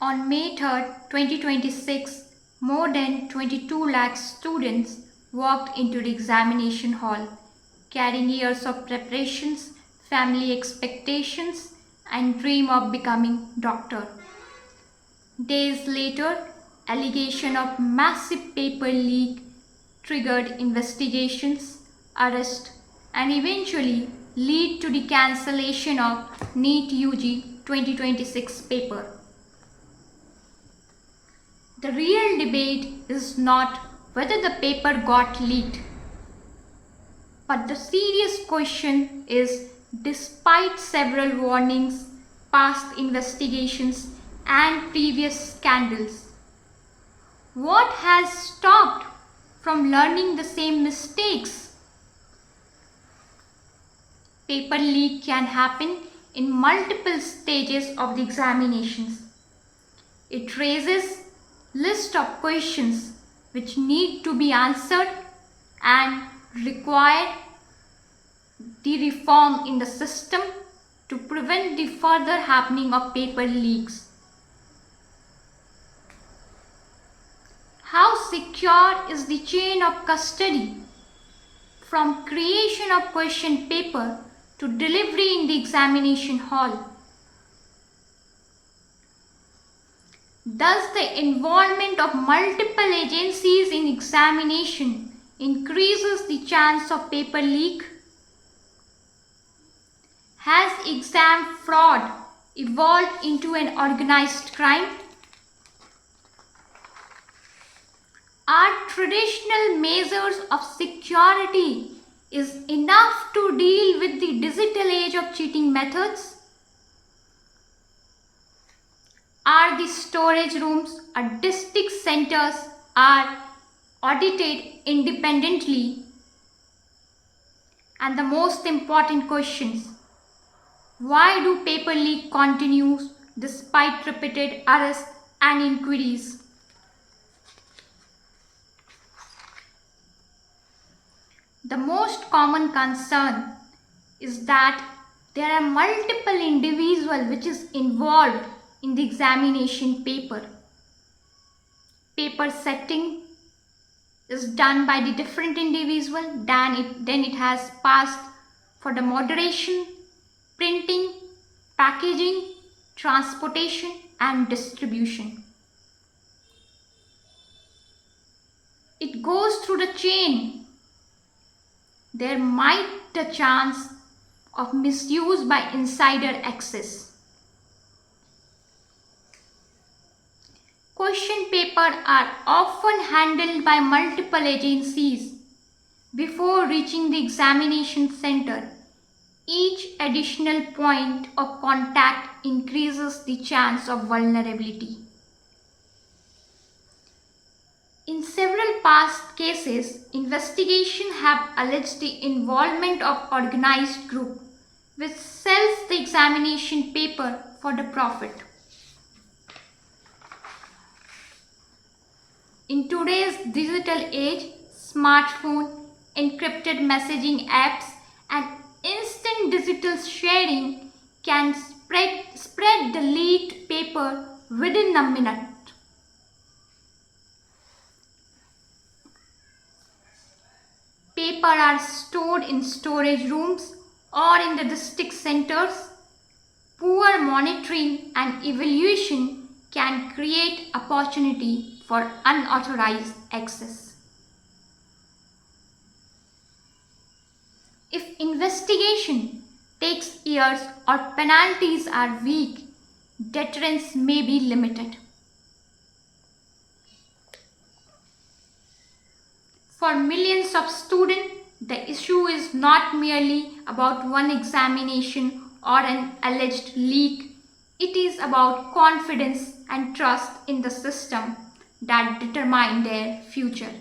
On May 3rd, 2026, more than 22 lakh students walked into the examination hall, carrying years of preparations, family expectations, and dream of becoming doctor. Days later, allegation of massive paper leak triggered investigations, arrest, and eventually lead to the cancellation of NEET UG 2026 paper. The real debate is not whether the paper got leaked, but the serious question is, despite several warnings, past investigations, and previous scandals, what has stopped from learning the same mistakes? Paper leak can happen in multiple stages of the examinations. It raises list of questions which need to be answered and require the reform in the system to prevent the further happening of paper leaks. How secure is the chain of custody from creation of question paper to delivery in the examination hall? Does the involvement of multiple agencies in examination increases the chance of paper leak? Has exam fraud evolved into an organized crime? Are traditional measures of security is enough to deal with the digital age of cheating methods? Are the storage rooms or district centers are audited independently? And the most important questions, why do paper leak continues despite repeated arrests and inquiries? The most common concern is that there are multiple individuals which is involved in the examination paper. Paper setting is done by the different individual, then it has passed for the moderation, printing, packaging, transportation and distribution. It goes through the chain. There might be a chance of misuse by insider access. Question papers are often handled by multiple agencies before reaching the examination center. Each additional point of contact increases the chance of vulnerability. In several past cases, investigations have alleged the involvement of organized group which sells the examination paper for the profit. In today's digital age, smartphone, encrypted messaging apps, and instant digital sharing can spread the leaked paper within a minute. Paper are stored in storage rooms or in the district centers. Poor monitoring and evaluation can create opportunity for unauthorized access. If investigation takes years or penalties are weak, deterrence may be limited. For millions of students, the issue is not merely about one examination or an alleged leak. It is about confidence and trust in the system that determine their future.